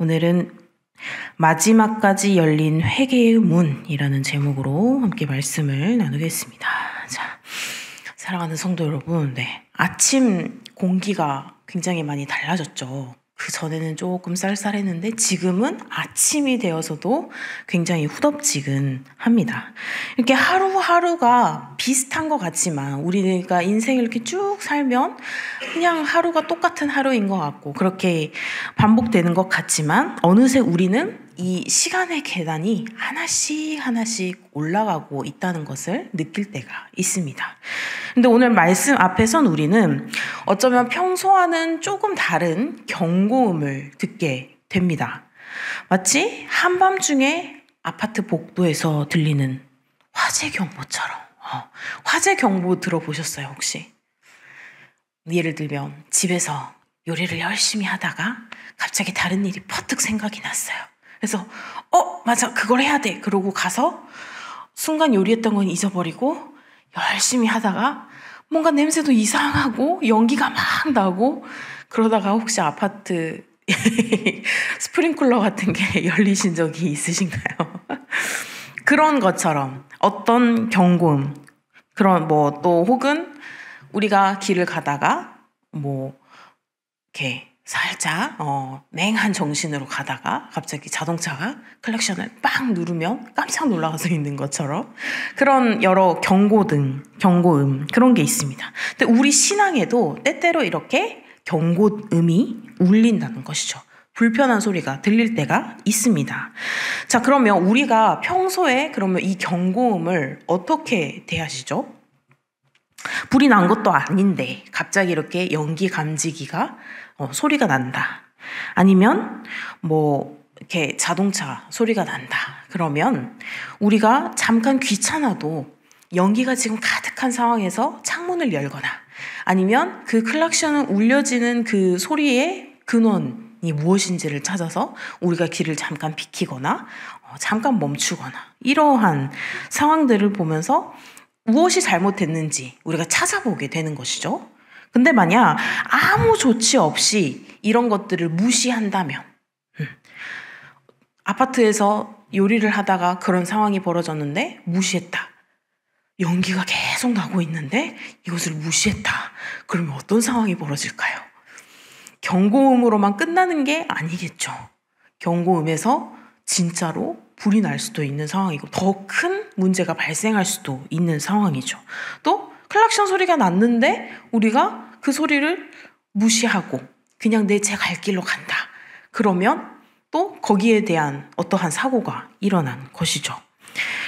오늘은 마지막까지 열린 회개의 문이라는 제목으로 함께 말씀을 나누겠습니다. 자, 사랑하는 성도 여러분, 아침 공기가 굉장히 많이 달라졌죠. 그 전에는 조금 쌀쌀했는데 지금은 아침이 되어서도 굉장히 후덥지근합니다. 이렇게 하루하루가 비슷한 것 같지만 우리가 인생을 이렇게 쭉 살면 그냥 하루가 똑같은 하루인 것 같고 그렇게 반복되는 것 같지만 어느새 우리는 이 시간의 계단이 하나씩 올라가고 있다는 것을 느낄 때가 있습니다. 근데 오늘 말씀 앞에선 우리는 어쩌면 평소와는 조금 다른 경고음을 듣게 됩니다. 마치 한밤중에 아파트 복도에서 들리는 화재 경보처럼. 화재 경보 들어보셨어요, 혹시? 예를 들면 집에서 요리를 열심히 하다가 갑자기 다른 일이 퍼뜩 생각이 났어요. 그래서 맞아, 그걸 해야 돼. 그러고 가서 순간 요리했던 건 잊어버리고 열심히 하다가 뭔가 냄새도 이상하고 연기가 막 나고 그러다가 혹시 아파트 스프링클러 같은 게 열리신 적이 있으신가요? 그런 것처럼 어떤 경고음, 그런 또 혹은 우리가 길을 가다가 이렇게 살짝 냉한 정신으로 가다가 갑자기 자동차가 클락션을 빵 누르면 깜짝 놀라서 있는 것처럼 그런 여러 경고음 그런 게 있습니다. 근데 우리 신앙에도 때때로 이렇게 경고음이 울린다는 것이죠. 불편한 소리가 들릴 때가 있습니다. 자, 그러면 우리가 평소에 그러면 이 경고음을 어떻게 대하시죠? 불이 난 것도 아닌데 갑자기 이렇게 연기 감지기가 소리가 난다. 아니면 이렇게 자동차 소리가 난다. 그러면 우리가 잠깐 귀찮아도 연기가 지금 가득한 상황에서 창문을 열거나 아니면 그 클락션을 울려지는 그 소리의 근원이 무엇인지를 찾아서 우리가 길을 잠깐 비키거나 잠깐 멈추거나 이러한 상황들을 보면서 무엇이 잘못됐는지 우리가 찾아보게 되는 것이죠. 근데 만약 아무 조치 없이 이런 것들을 무시한다면 아파트에서 요리를 하다가 그런 상황이 벌어졌는데 무시했다. 연기가 계속 나고 있는데 이것을 무시했다. 그러면 어떤 상황이 벌어질까요? 경고음으로만 끝나는 게 아니겠죠. 경고음에서 진짜로 불이 날 수도 있는 상황이고 더 큰 문제가 발생할 수도 있는 상황이죠. 또 클락션 소리가 났는데 우리가 그 소리를 무시하고 그냥 제 갈 길로 간다. 그러면 또 거기에 대한 어떠한 사고가 일어난 것이죠.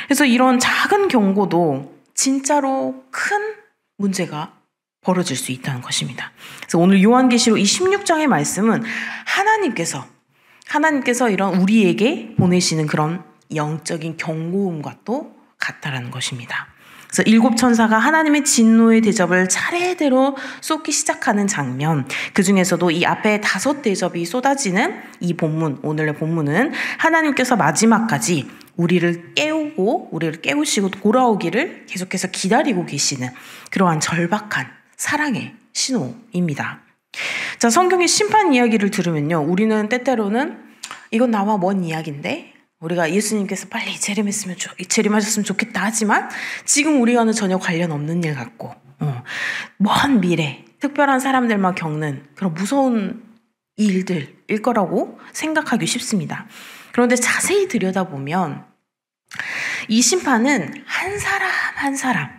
그래서 이런 작은 경고도 진짜로 큰 문제가 벌어질 수 있다는 것입니다. 그래서 오늘 요한계시록 이 16장의 말씀은 하나님께서 이런 우리에게 보내시는 그런 영적인 경고음과 또 같다라는 것입니다. 그래서 7 천사가 하나님의 진노의 대접을 차례대로 쏟기 시작하는 장면, 그 중에서도 이 앞에 5 대접이 쏟아지는 이 본문, 오늘의 본문은 하나님께서 마지막까지 우리를 깨우시고 돌아오기를 계속해서 기다리고 계시는 그러한 절박한 사랑의 신호입니다. 자, 성경의 심판 이야기를 들으면요, 우리는 때때로는 이건 나와 먼 이야기인데 우리가 예수님께서 빨리 재림하셨으면 좋겠다 하지만 지금 우리와는 전혀 관련 없는 일 같고 먼 미래 특별한 사람들만 겪는 그런 무서운 일들일 거라고 생각하기 쉽습니다. 그런데 자세히 들여다보면 이 심판은 한 사람 한 사람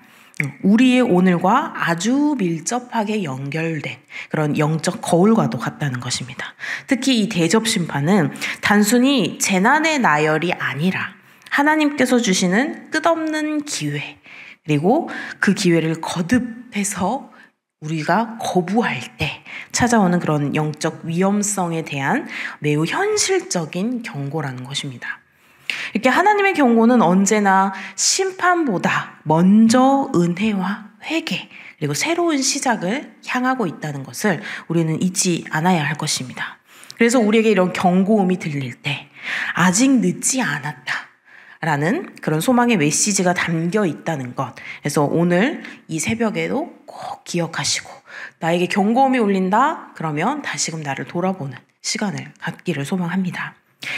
우리의 오늘과 아주 밀접하게 연결된 그런 영적 거울과도 같다는 것입니다. 특히 이 대접 심판은 단순히 재난의 나열이 아니라 하나님께서 주시는 끝없는 기회, 그리고 그 기회를 거듭해서 우리가 거부할 때 찾아오는 그런 영적 위험성에 대한 매우 현실적인 경고라는 것입니다. 이렇게 하나님의 경고는 언제나 심판보다 먼저 은혜와 회개 그리고 새로운 시작을 향하고 있다는 것을 우리는 잊지 않아야 할 것입니다. 그래서 우리에게 이런 경고음이 들릴 때 아직 늦지 않았다라는 그런 소망의 메시지가 담겨 있다는 것. 그래서 오늘 이 새벽에도 꼭 기억하시고 나에게 경고음이 울린다? 그러면 다시금 나를 돌아보는 시간을 갖기를 소망합니다.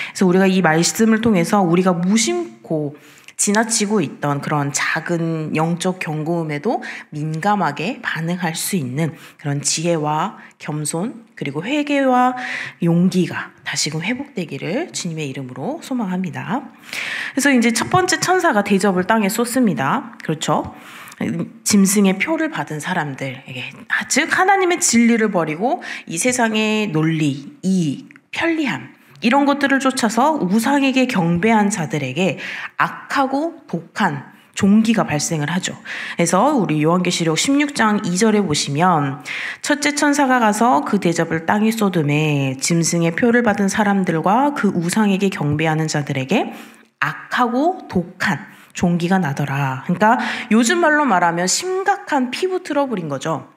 그래서 우리가 이 말씀을 통해서 우리가 무심코 지나치고 있던 그런 작은 영적 경고음에도 민감하게 반응할 수 있는 그런 지혜와 겸손 그리고 회개와 용기가 다시금 회복되기를 주님의 이름으로 소망합니다. 그래서 이제 첫 번째 천사가 대접을 땅에 쏟습니다. 그렇죠? 짐승의 표를 받은 사람들에게, 즉 하나님의 진리를 버리고 이 세상의 논리, 이익, 편리함 이런 것들을 쫓아서 우상에게 경배한 자들에게 악하고 독한 종기가 발생을 하죠. 그래서 우리 요한계시록 16장 2절에 보시면 첫째 천사가 가서 그 대접을 땅에 쏟음에 짐승의 표를 받은 사람들과 그 우상에게 경배하는 자들에게 악하고 독한 종기가 나더라. 그러니까 요즘 말로 말하면 심각한 피부 트러블인 거죠.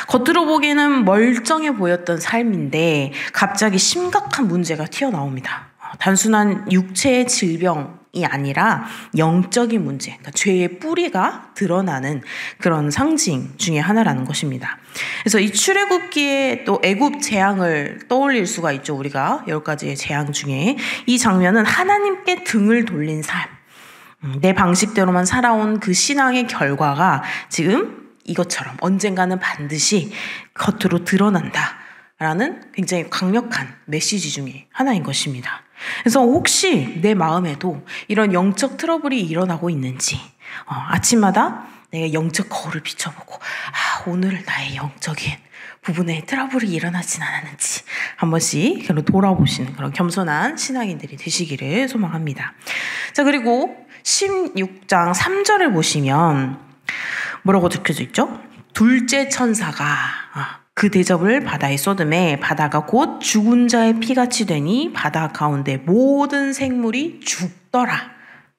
겉으로 보기에는 멀쩡해 보였던 삶인데 갑자기 심각한 문제가 튀어나옵니다. 단순한 육체의 질병이 아니라 영적인 문제, 그러니까 죄의 뿌리가 드러나는 그런 상징 중에 하나라는 것입니다. 그래서 이 출애굽기에 또 애굽 재앙을 떠올릴 수가 있죠. 우리가 10가지의 재앙 중에 이 장면은 하나님께 등을 돌린 삶, 내 방식대로만 살아온 그 신앙의 결과가 지금 이것처럼 언젠가는 반드시 겉으로 드러난다라는 굉장히 강력한 메시지 중에 하나인 것입니다. 그래서 혹시 내 마음에도 이런 영적 트러블이 일어나고 있는지 아침마다 내가 영적 거울을 비춰보고 오늘 나의 영적인 부분에 트러블이 일어나진 않았는지 한 번씩 돌아보시는 그런 겸손한 신앙인들이 되시기를 소망합니다. 자, 그리고 16장 3절을 보시면 뭐라고 적혀져 있죠? 둘째 천사가 그 대접을 바다에 쏟음에 바다가 곧 죽은 자의 피같이 되니 바다 가운데 모든 생물이 죽더라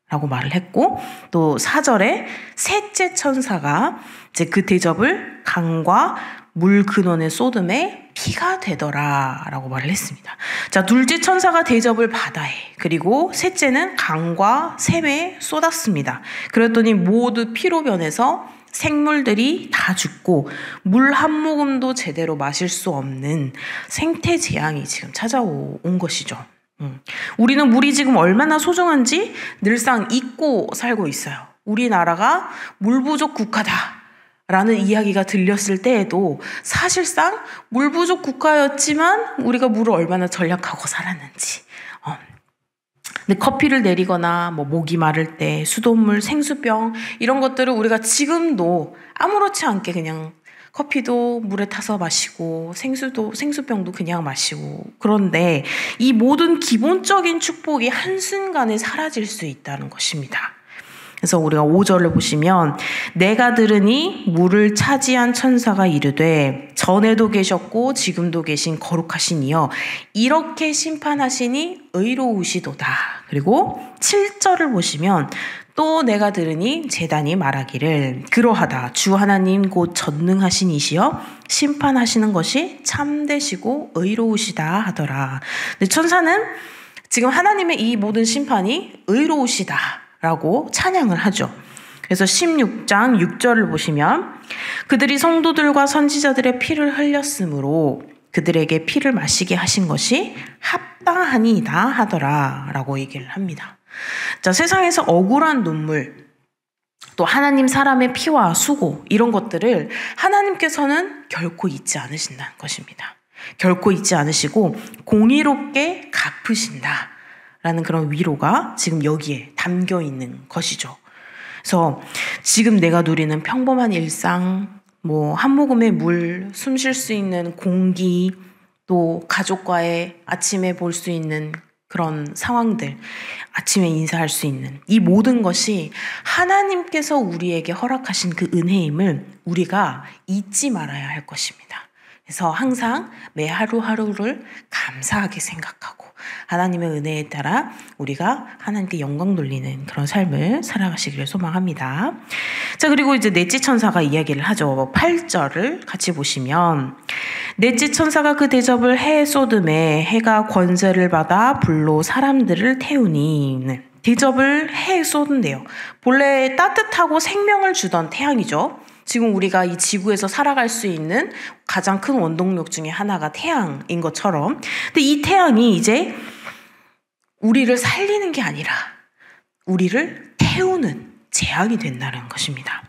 라고 말을 했고, 또 4절에 셋째 천사가 이제 그 대접을 강과 물 근원에 쏟음에 피가 되더라 라고 말을 했습니다. 자, 둘째 천사가 대접을 바다에, 그리고 셋째는 강과 샘에 쏟았습니다. 그랬더니 모두 피로 변해서 생물들이 다 죽고 물 한 모금도 제대로 마실 수 없는 생태 재앙이 지금 찾아온 것이죠. 우리는 물이 지금 얼마나 소중한지 늘상 잊고 살고 있어요. 우리나라가 물 부족 국가다라는 이야기가 들렸을 때에도 사실상 물 부족 국가였지만 우리가 물을 얼마나 절약하고 살았는지. 근데 커피를 내리거나 모기 마를 때 수돗물, 생수병 이런 것들을 우리가 지금도 아무렇지 않게 그냥 커피도 물에 타서 마시고 생수병도 그냥 마시고, 그런데 이 모든 기본적인 축복이 한순간에 사라질 수 있다는 것입니다. 그래서 우리가 5절을 보시면 내가 들으니 물을 차지한 천사가 이르되 전에도 계셨고 지금도 계신 거룩하신 이여 이렇게 심판하시니 의로우시도다. 그리고 7절을 보시면 또 내가 들으니 제단이 말하기를 그러하다 주 하나님 곧 전능하신 이시여 심판하시는 것이 참되시고 의로우시다 하더라. 근데 천사는 지금 하나님의 이 모든 심판이 의로우시다 라고 찬양을 하죠. 그래서 16장 6절을 보시면 그들이 성도들과 선지자들의 피를 흘렸으므로 그들에게 피를 마시게 하신 것이 합당하니이다 하더라 라고 얘기를 합니다. 자, 세상에서 억울한 눈물, 또 하나님 사람의 피와 수고 이런 것들을 하나님께서는 결코 잊지 않으신다는 것입니다. 결코 잊지 않으시고 공의롭게 갚으신다 라는 그런 위로가 지금 여기에 담겨 있는 것이죠. 그래서 지금 내가 누리는 평범한 일상, 한 모금의 물, 숨 쉴 수 있는 공기, 또 가족과의 아침에 볼 수 있는 그런 상황들, 아침에 인사할 수 있는 이 모든 것이 하나님께서 우리에게 허락하신 그 은혜임을 우리가 잊지 말아야 할 것입니다. 그래서 항상 매 하루하루를 감사하게 생각하고 하나님의 은혜에 따라 우리가 하나님께 영광 돌리는 그런 삶을 살아가시기를 소망합니다. 자, 그리고 이제 넷째 천사가 이야기를 하죠. 8절을 같이 보시면 넷째 천사가 그 대접을 해에 쏟음에 해가 권세를 받아 불로 사람들을 태우니, 대접을 해에 쏟은대요. 본래 따뜻하고 생명을 주던 태양이죠. 지금 우리가 이 지구에서 살아갈 수 있는 가장 큰 원동력 중에 하나가 태양인 것처럼, 근데 이 태양이 이제 우리를 살리는 게 아니라 우리를 태우는 재앙이 된다는 것입니다.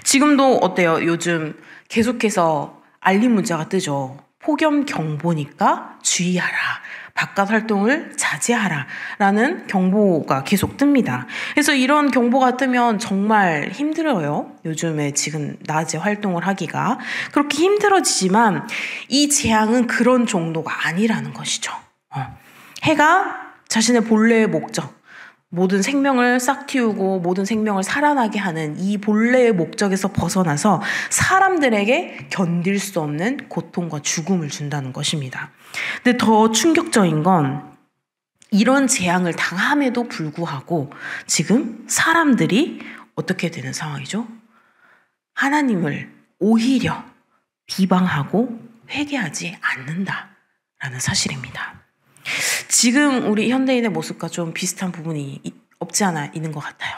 지금도 어때요? 요즘 계속해서 알림 문자가 뜨죠. 폭염 경보니까 주의하라. 바깥 활동을 자제하라. 라는 경보가 계속 뜹니다. 그래서 이런 경보가 뜨면 정말 힘들어요. 요즘에 지금 낮에 활동을 하기가. 그렇게 힘들어지지만 이 재앙은 그런 정도가 아니라는 것이죠. 해가 자신의 본래의 목적, 모든 생명을 싹 틔우고 모든 생명을 살아나게 하는 이 본래의 목적에서 벗어나서 사람들에게 견딜 수 없는 고통과 죽음을 준다는 것입니다. 근데 더 충격적인 건 이런 재앙을 당함에도 불구하고 지금 사람들이 어떻게 되는 상황이죠? 하나님을 오히려 비방하고 회개하지 않는다라는 사실입니다. 지금 우리 현대인의 모습과 좀 비슷한 부분이 없지 않아 있는 것 같아요.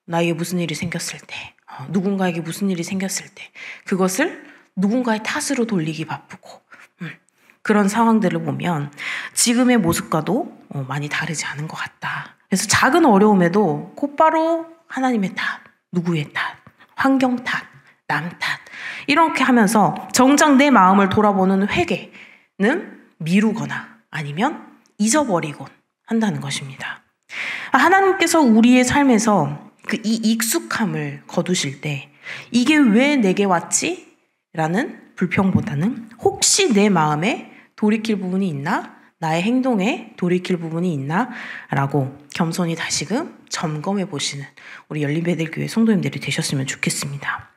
나에게 무슨 일이 생겼을 때, 누군가에게 무슨 일이 생겼을 때 그것을 누군가의 탓으로 돌리기 바쁘고 그런 상황들을 보면 지금의 모습과도 많이 다르지 않은 것 같다. 그래서 작은 어려움에도 곧바로 하나님의 탓, 누구의 탓, 환경 탓, 남 탓 이렇게 하면서 정작 내 마음을 돌아보는 회개는 미루거나 아니면 잊어버리곤 한다는 것입니다. 하나님께서 우리의 삶에서 그 이 익숙함을 거두실 때 이게 왜 내게 왔지? 라는 불평보다는 혹시 내 마음에 돌이킬 부분이 있나? 나의 행동에 돌이킬 부분이 있나? 라고 겸손히 다시금 점검해 보시는 우리 열린베델교회 성도님들이 되셨으면 좋겠습니다.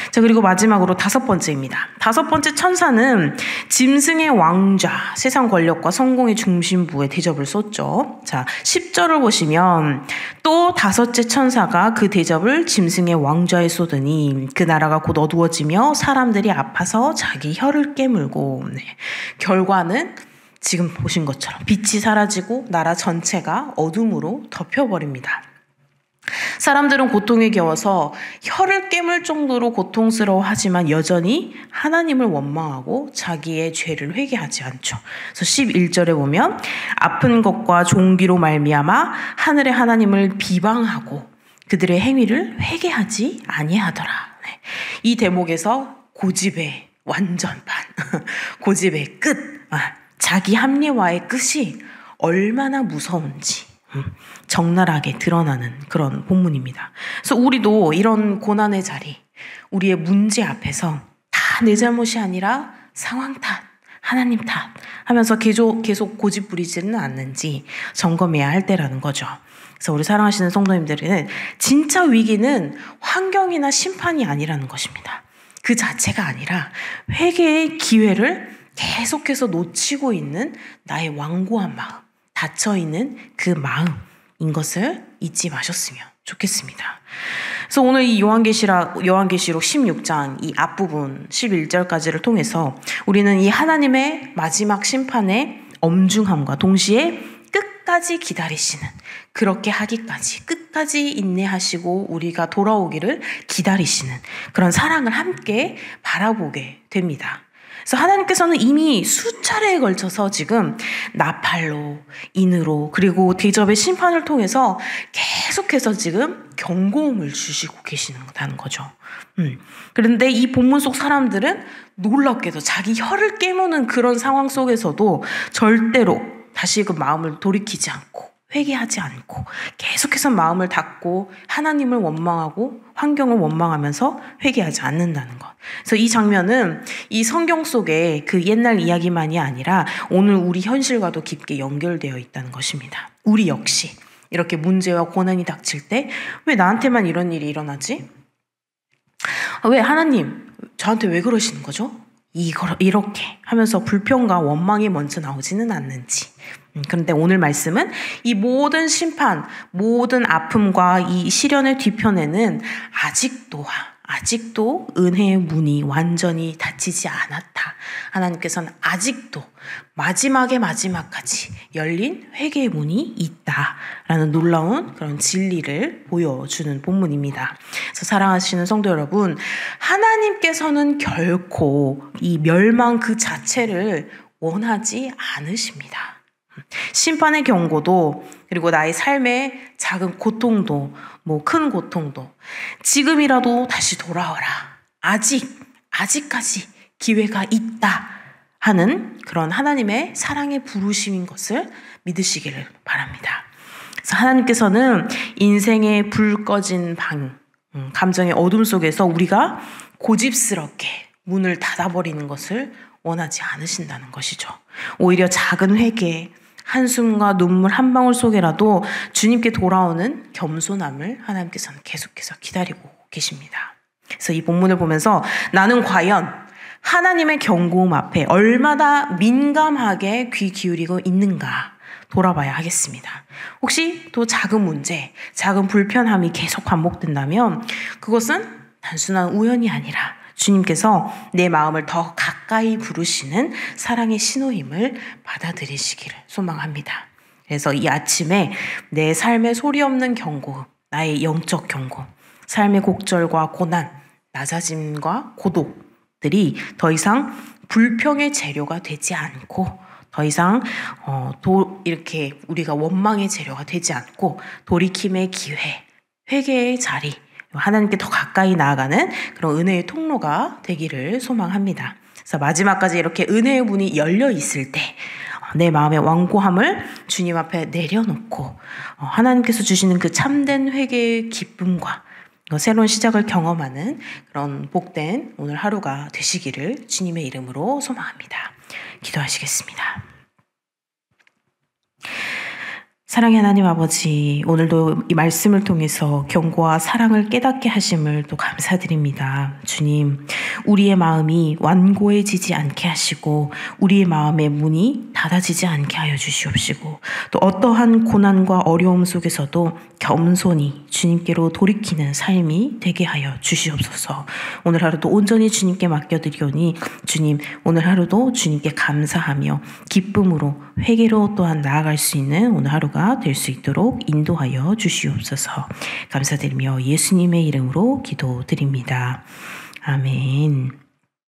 자, 그리고 마지막으로 5번째입니다. 5번째 천사는 짐승의 왕좌, 세상 권력과 성공의 중심부에 대접을 쏟죠. 자, 10절을 보시면 또 5째 천사가 그 대접을 짐승의 왕좌에 쏟으니 그 나라가 곧 어두워지며 사람들이 아파서 자기 혀를 깨물고, 결과는 지금 보신 것처럼 빛이 사라지고 나라 전체가 어둠으로 덮여버립니다. 사람들은 고통에 겨워서 혀를 깨물 정도로 고통스러워하지만 여전히 하나님을 원망하고 자기의 죄를 회개하지 않죠. 그래서 11절에 보면 아픈 것과 종기로 말미암아 하늘의 하나님을 비방하고 그들의 행위를 회개하지 아니하더라. 이 대목에서 고집의 완전판, 고집의 끝, 자기 합리화의 끝이 얼마나 무서운지 적나라하게 드러나는 그런 본문입니다. 그래서 우리도 이런 고난의 자리, 우리의 문제 앞에서 다 내 잘못이 아니라 상황 탓, 하나님 탓 하면서 계속 고집 부리지는 않는지 점검해야 할 때라는 거죠. 그래서 우리 사랑하시는 성도님들은 진짜 위기는 환경이나 심판이 아니라는 것입니다. 그 자체가 아니라 회개의 기회를 계속해서 놓치고 있는 나의 완고한 마음, 닫혀있는 그 마음인 것을 잊지 마셨으면 좋겠습니다. 그래서 오늘 이 요한계시록 16장 이 앞부분 11절까지를 통해서 우리는 이 하나님의 마지막 심판의 엄중함과 동시에 끝까지 기다리시는, 그렇게 하기까지 끝까지 인내하시고 우리가 돌아오기를 기다리시는 그런 사랑을 함께 바라보게 됩니다. 그래서 하나님께서는 이미 수차례에 걸쳐서 지금 나팔로, 인으로, 그리고 대접의 심판을 통해서 계속해서 지금 경고음을 주시고 계시다는 거죠. 그런데 이 본문 속 사람들은 놀랍게도 자기 혀를 깨무는 그런 상황 속에서도 절대로 다시 그 마음을 돌이키지 않고 회개하지 않고 계속해서 마음을 닫고 하나님을 원망하고 환경을 원망하면서 회개하지 않는다는 것. 그래서 이 장면은 이 성경 속에 그 옛날 이야기만이 아니라 오늘 우리 현실과도 깊게 연결되어 있다는 것입니다. 우리 역시 이렇게 문제와 고난이 닥칠 때 왜 나한테만 이런 일이 일어나지? 왜 하나님 저한테 왜 그러시는 거죠? 이렇게 하면서 불평과 원망이 먼저 나오지는 않는지. 그런데 오늘 말씀은 이 모든 심판, 모든 아픔과 이 시련의 뒤편에는 아직도 은혜의 문이 완전히 닫히지 않았다 하나님께서는 아직도 마지막까지 열린 회개의 문이 있다라는 놀라운 그런 진리를 보여주는 본문입니다. 그래서 사랑하시는 성도 여러분, 하나님께서는 결코 이 멸망 그 자체를 원하지 않으십니다. 심판의 경고도, 그리고 나의 삶의 작은 고통도, 큰 고통도 지금이라도 다시 돌아와라, 아직까지 기회가 있다 하는 그런 하나님의 사랑의 부르심인 것을 믿으시기를 바랍니다. 그래서 하나님께서는 인생의 불 꺼진 방, 감정의 어둠 속에서 우리가 고집스럽게 문을 닫아버리는 것을 원하지 않으신다는 것이죠. 오히려 작은 회개, 한숨과 눈물 한 방울 속에라도 주님께 돌아오는 겸손함을 하나님께서는 계속해서 기다리고 계십니다. 그래서 이 본문을 보면서 나는 과연 하나님의 경고음 앞에 얼마나 민감하게 귀 기울이고 있는가 돌아봐야 하겠습니다. 혹시 또 작은 문제, 작은 불편함이 계속 반복된다면 그것은 단순한 우연이 아니라 주님께서 내 마음을 더 가까이 부르시는 사랑의 신호임을 받아들이시기를 소망합니다. 그래서 이 아침에 내 삶의 소리 없는 경고, 나의 영적 경고, 삶의 곡절과 고난, 낮아짐과 고독들이 더 이상 불평의 재료가 되지 않고, 더 이상 이렇게 우리가 원망의 재료가 되지 않고 돌이킴의 기회, 회개의 자리, 하나님께 더 가까이 나아가는 그런 은혜의 통로가 되기를 소망합니다. 그래서 마지막까지 이렇게 은혜의 문이 열려 있을 때 내 마음의 완고함을 주님 앞에 내려놓고 하나님께서 주시는 그 참된 회개의 기쁨과 새로운 시작을 경험하는 그런 복된 오늘 하루가 되시기를 주님의 이름으로 소망합니다. 기도하시겠습니다. 사랑의 하나님 아버지, 오늘도 이 말씀을 통해서 경고와 사랑을 깨닫게 하심을 또 감사드립니다. 주님, 우리의 마음이 완고해지지 않게 하시고 우리의 마음의 문이 닫아지지 않게 하여 주시옵시고, 또 어떠한 고난과 어려움 속에서도 겸손히 주님께로 돌이키는 삶이 되게 하여 주시옵소서. 오늘 하루도 온전히 주님께 맡겨드리오니 주님, 오늘 하루도 주님께 감사하며 기쁨으로 회개로 또한 나아갈 수 있는 오늘 하루가 될 수 있도록 인도하여 주시옵소서. 감사드리며 예수님의 이름으로 기도드립니다. 아멘.